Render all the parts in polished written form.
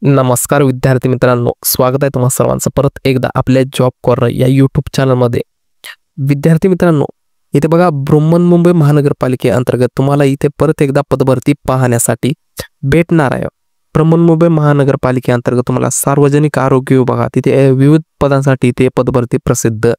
नमस्कार विद्यार्थी मित्रांनो, स्वागत आहे तुम्हा सर्वांचं परत एकदा आपल्या जॉब कॉर्नर या यूट्यूब चॅनलमध्ये। विद्यार्थी मित्रांनो, इथे बघा बृहन्मुंबई महानगरपालिकेअंतर्गत तुम्हाला इथे परत एकदा पदभरती पाहण्यासाठी भेटणार आहे। बृहन्मुंबई महानगरपालिकेअंतर्गत तुम्हाला सार्वजनिक आरोग्य विभागात इथे विविध पदांसाठी इथे पदभरती प्रसिद्ध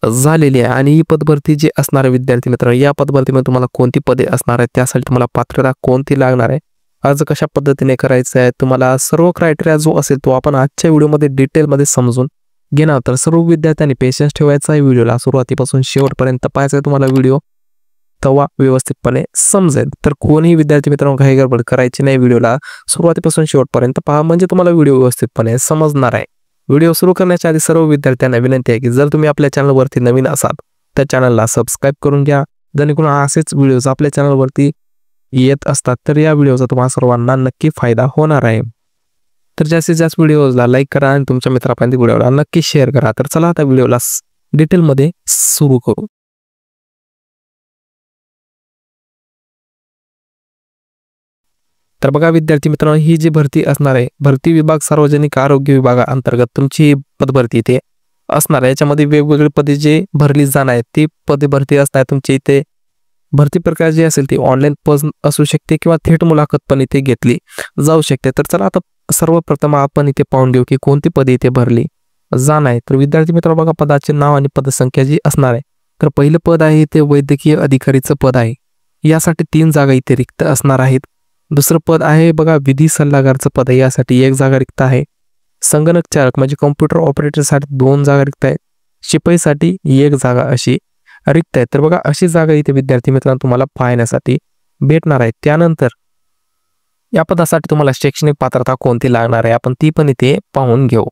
झालेली आहे आणि ही पदभरती जी असणार आहे विद्यार्थी मित्रांनो, या पदभरतीमध्ये तुम्हाला कोणती पदे असणार आहेत, त्यासाठी तुम्हाला पात्रता कोणती लागणार आहे, अर्ज कशा पद्धतीने करायचा आहे, तुम्हाला सर्व क्रायटेरिया जो असेल तो आपण आजच्या व्हिडिओमध्ये डिटेलमध्ये समजून घेणार। तर सर्व विद्यार्थ्यांनी पेशन्स ठेवायचा आहे, व्हिडिओला सुरुवातीपासून शेवटपर्यंत पाहायचा आहे तुम्हाला व्हिडिओ, तेव्हा व्यवस्थितपणे समजेल। तर कोणीही विद्यार्थी मित्रांनो काही गडबड करायची नाही, व्हिडिओला सुरुवातीपासून शेवटपर्यंत पहा म्हणजे तुम्हाला व्हिडिओ व्यवस्थितपणे समजणार आहे। व्हिडिओ सुरू करण्याच्या आधी सर्व विद्यार्थ्यांना विनंती आहे की जर तुम्ही आपल्या चॅनलवरती नवीन असाल तर चॅनलला सबस्क्राईब करून घ्या, जेणेकरून असेच व्हिडिओज आपल्या चॅनलवरती येत असतात तर या व्हिडिओचा तुम्हाला सर्वांना नक्की फायदा होणार आहे। तर जास्तीत जास्त व्हिडिओला लाईक करा आणि तुमच्या मित्रांपर्यंत व्हिडिओला नक्की शेअर करा। तर चला आता व्हिडिओला डिटेलमध्ये सुरू करू। तर बघा विद्यार्थी मित्रांनो, ही जी भरती असणार आहे, भरती विभाग सार्वजनिक आरोग्य विभागाअंतर्गत तुमची पदभरती इथे असणार आहे। याच्यामध्ये वेगवेगळी पदे जे भरली जाणार आहेत ती पदे भरती असणार आहे। तुमची इथे भरती प्रकार जी असेल ती ऑनलाईन पद असू शकते किंवा थेट मुलाखत पण इथे घेतली जाऊ शकते। तर चला आता सर्वप्रथम आपण इथे पाहून घेऊ की कोणती पदे इथे भरली जाणार आहे। तर विद्यार्थी मित्रांनो बघा, पदाचे नाव आणि पदसंख्या जी असणार आहे, तर पहिलं पद आहे इथे वैद्यकीय अधिकारीचं पद आहे, यासाठी 3 जागा इथे रिक्त असणार आहेत। दुसरं पद आहे बघा विधी सल्लागारचं पद आहे, यासाठी 1 जागा रिक्त आहे। संगणक चालक म्हणजे कॉम्प्युटर ऑपरेटरसाठी 2 जागा रिक्त आहे। शिपाईसाठी 1 जागा अशी रिक्त आहे। तर बघा अशी जागा इथे विद्यार्थी मित्रांनो तुम्हाला पाहण्यासाठी भेटणार आहे। त्यानंतर या पदासाठी तुम्हाला शैक्षणिक पात्रता कोणती लागणार आहे आपण ती पण इथे पाहून घेऊ।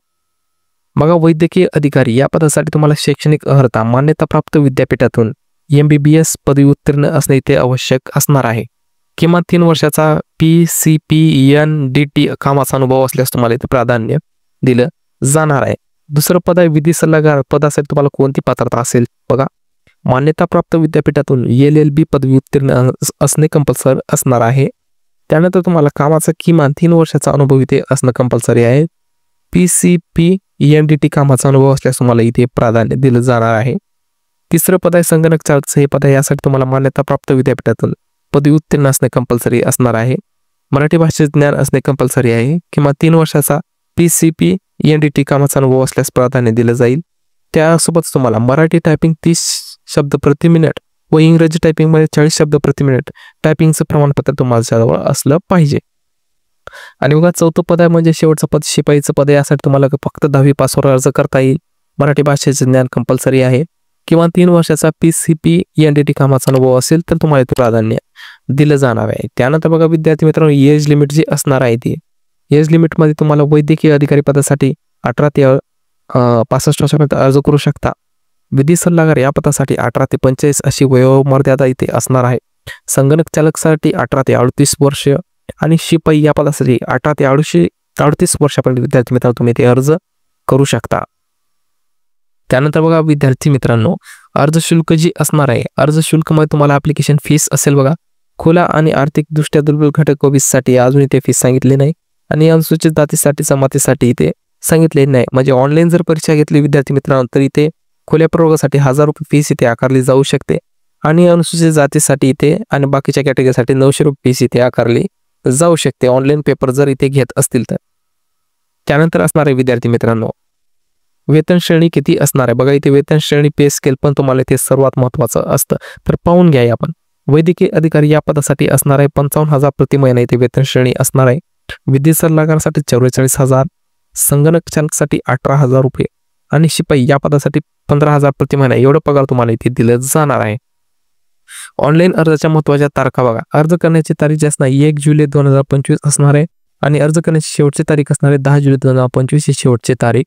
बघा वैद्यकीय अधिकारी या पदासाठी तुम्हाला शैक्षणिक अर्हता मान्यताप्राप्त विद्यापीठातून MBBS पदवी उत्तीर्ण असणे इथे आवश्यक असणार आहे। किमान 3 वर्षाचा PCPNDT कामाचा अनुभव असल्यास तुम्हाला इथे प्राधान्य दिलं जाणार आहे। दुसरं पद आहे विधी सल्लागार, पदासाठी तुम्हाला कोणती पात्रता असेल बघा, मान्यताप्राप्त विद्यापीठातून LLB पदवी उत्तीर्ण असणे कंपल्सरी असणार आहे। त्यानंतर तुम्हाला कामाचा किमान 3 वर्षाचा अनुभव इथे असणं कंपल्सरी आहे। PCPNDT कामाचा अनुभव असल्यास तुम्हाला इथे प्राधान्य दिलं जाणार आहे। तिसरं पद आहे संगणक चालकचं, हे पद आहे, यासाठी तुम्हाला मान्यताप्राप्त विद्यापीठातून पदवी उत्तीर्ण असणे कंपल्सरी असणार आहे। मराठी भाषेचे ज्ञान असणे कंपल्सरी आहे। किंवा 3 वर्षाचा PCPNDT कामाचा अनुभव असल्यास प्राधान्य दिलं जाईल। त्यासोबत तुम्हाला मराठी टायपिंग 30 शब्द प्रति मिनिट व इंग्रजी टायपिंग मध्ये 40 शब्द प्रति मिनिट टायपिंगचं प्रमाणपत्र तुम्हाला जवळ असलं पाहिजे। आणि बघा चौथं पद आहे म्हणजे शेवटचं पद शिपाईचं पद आहे, यासाठी तुम्हाला फक्त 10वी पासवर अर्ज करता येईल। मराठी भाषेचे ज्ञान कंपल्सरी आहे। किंवा 3 वर्षाचा PCPNDT कामाचा अनुभव असेल तर तुम्हाला इथे प्राधान्य दिलं जाणार आहे। त्यानंतर बघा विद्यार्थी मित्रांनो, एज लिमिट जी असणार आहे ती एज लिमिटमध्ये तुम्हाला वैद्यकीय अधिकारी पदासाठी 18 ते 65 वर्षापर्यंत अर्ज करू शकता। विधी सल्लागार या पदासाठी 18 ते 45 अशी वयोमर्यादा इथे असणार आहे। संगणक चालकसाठी 18 ते 38 वर्ष आणि शिपाई या पदासाठी 18 ते 38 वर्षापर्यंत विद्यार्थी मित्रांनो तुम्ही इथे अर्ज करू शकता। त्यानंतर बघा विद्यार्थी मित्रांनो, अर्ज शुल्क जी असणार आहे, अर्ज शुल्कमध्ये तुम्हाला ॲप्लिकेशन फीस असेल बघा, खुला आणि आर्थिकदृष्ट्या दुर्बल घटक OBC साठी अजून इथे फीस सांगितली नाही आणि अनुसूचित जातीसाठी जमातीसाठी इथे सांगितले नाही। म्हणजे ऑनलाईन जर परीक्षा घेतली विद्यार्थी मित्रांनो तर इथे खुल्या प्रवर्गासाठी 1000 रुपये फीस इथे आकारली जाऊ शकते आणि अनुसूचित जातीसाठी इथे आणि बाकीच्या कॅटेगरीसाठी 900 रुपये फीस इथे आकारली जाऊ शकते ऑनलाईन पेपर जर इथे घेत असतील तर। त्यानंतर असणार आहे विद्यार्थी मित्रांनो वेतन श्रेणी किती असणार आहे, बघा इथे वेतन श्रेणी पे स्केल पण तुम्हाला इथे सर्वात महत्त्वाचं असतं, तर पाहून घ्या। आपण वैद्यकीय अधिकारी या पदासाठी असणार आहे 55,000 प्रति महिना इथे वेतन श्रेणी असणार आहे। विधी सल्लागारासाठी 44,000, संगणक चालकसाठी 18,000 रुपये आणि शिपाई या पदासाठी 15,000 प्रति महिना एवढं पगार तुम्हाला इथे दिलं जाणार आहे। ऑनलाईन अर्जाच्या महत्त्वाच्या तारखा बघा, अर्ज करण्याची तारीख जी असणार 1 जुलै 2025 असणार आहे आणि अर्ज करण्याची शेवटची तारीख असणार आहे 10 जुलै 2025 ही शेवटची तारीख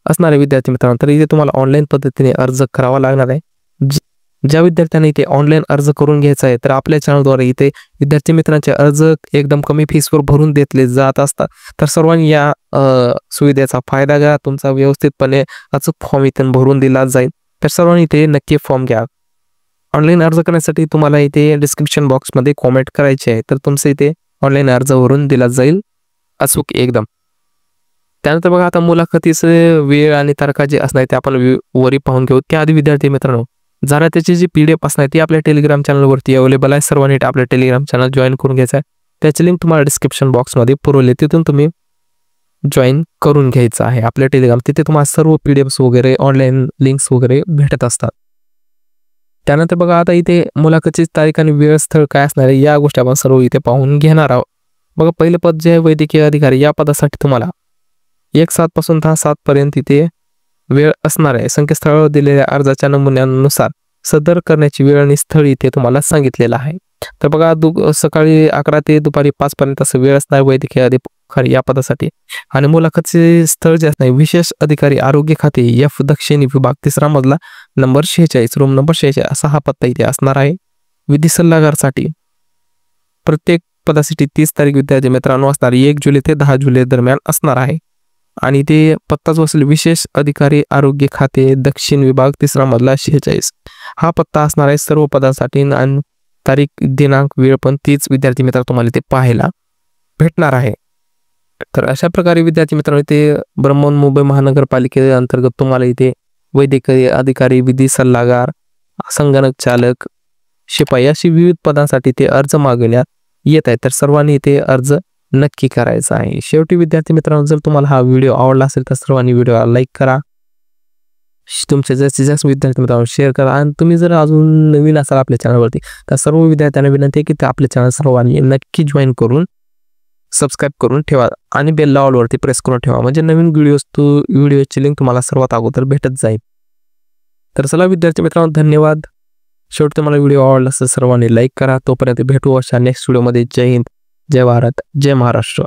असणार आहे विद्यार्थी मित्रांनो। तर इथे तुम्हाला ऑनलाईन पद्धतीने अर्ज करावा लागणार आहे। ज्या विद्यार्थ्यांना इथे ऑनलाईन अर्ज करून घ्यायचा आहे तर आपल्या चॅनलद्वारे इथे विद्यार्थी मित्रांचे अर्ज एकदम कमी फीसवर भरून देतले जात असतात, तर सर्वांनी या सुविधेचा फायदा घ्या। तुमचा व्यवस्थितपणे अचूक फॉर्म इथे भरून दिला जाईल, तर सर्वांनी इथे नक्की फॉर्म घ्या। ऑनलाईन अर्ज करण्यासाठी तुम्हाला इथे डिस्क्रिप्शन बॉक्समध्ये कॉमेंट करायचे आहे, तर तुमचं इथे ऑनलाईन अर्ज भरून दिला जाईल अचूक एकदम। त्यानंतर बघा आता मुलाखतीचे वेळ आणि तारखा जे असणार ते आपण वरी पाहून घेऊ. त्याआधी विद्यार्थी मित्रांनो, जरा त्याची जी PDF असणार ती आपल्या टेलिग्राम चॅनलवरती अवेलेबल आहे. सर्वांनी आपल्या टेलिग्राम चॅनल जॉईन करून घ्यायचं आहे. त्याची लिंक तुम्हाला डिस्क्रिप्शन बॉक्समध्ये पुरवली, तिथून तुम्ही जॉईन करून घ्यायचं आहे आपल्या टेलिग्राम. तिथे तुम्हाला सर्व PDFs वगैरे ऑनलाईन लिंक्स वगैरे भेटत असतात. त्यानंतर बघा आता इथे मुलाखतीची तारीख आणि वेळ स्थळ काय असणार आहे या गोष्टी आपण सर्व इथे पाहून घेणार आहोत. बघा पहिलं पद जे आहे वैद्यकीय अधिकारी, या पदासाठी तुम्हाला 1/7 पासून 10/7 पर्यंत इथे वेळ असणार आहे. संकेतस्थळावर दिलेल्या अर्जाच्या नमुन्यानुसार सदर करण्याची वेळ आणि स्थळ इथे तुम्हाला सांगितलेलं आहे. तर बघा सकाळी 11 ते दुपारी 5 पर्यंत असं वेळ असणार वैद्यकीय अधिकारी या पदासाठी. आणि मुलाखतीचे स्थळ जे असणार विशेष अधिकारी आरोग्य खाते F दक्षिणी विभाग 3रा मजला नंबर 46 रूम नंबर 46 असा हा पत्ता इथे असणार आहे. विधी सल्लागारसाठी प्रत्येक पदासाठी 30 तारीख विद्यार्थी मित्रांनो असणार 1 जुलै ते 10 जुलै दरम्यान असणार आहे. आणि ते पत्ता जो असेल विशेष अधिकारी आरोग्य खाते दक्षिण विभाग 3रा मजला 46 हा पत्ता असणार आहे सर्व पदासाठी. आणि तारीख दिनांक वेळ पण तीच विद्यार्थी मित्र तुम्हाला इथे पाहायला भेटणार आहे. तर अशा प्रकारे विद्यार्थी मित्रांनो इथे ब्रह्मन मुंबई महानगरपालिके अंतर्गत तुम्हाला इथे वैद्यकीय अधिकारी, विधी सल्लागार, संगणक चालक, शिपाई अशी विविध पदांसाठी ते अर्ज मागवण्यात येत आहे. तर सर्वांनी इथे अर्ज नक्की करायचा आहे. शेवटी विद्यार्थी मित्रांनो, जर तुम्हाला हा व्हिडिओ आवडला असेल तर सर्वांनी व्हिडिओला लाईक करा, तुमच्या जास्तीत जास्त विद्यार्थी मित्रांनो शेअर करा. आणि तुम्ही जर अजून नवीन असाल आपल्या चॅनलवरती तर सर्व विद्यार्थ्यांना विनंती आहे की ते आपल्या चॅनल सर्वांनी नक्की जॉईन करून सबस्क्राईब करून ठेवा आणि बेल ऑलवरती प्रेस करून ठेवा, म्हणजे नवीन व्हिडिओची लिंक तुम्हाला सर्वात अगोदर भेटत जाईल. तर चला विद्यार्थी मित्रांनो, धन्यवाद. शेवटी तुम्हाला व्हिडिओ आवडला असेल सर्वांनी लाईक करा. तोपर्यंत भेटू अशा नेक्स्ट व्हिडिओमध्ये. जय हिंद, जय भारत, जय महाराष्ट्र.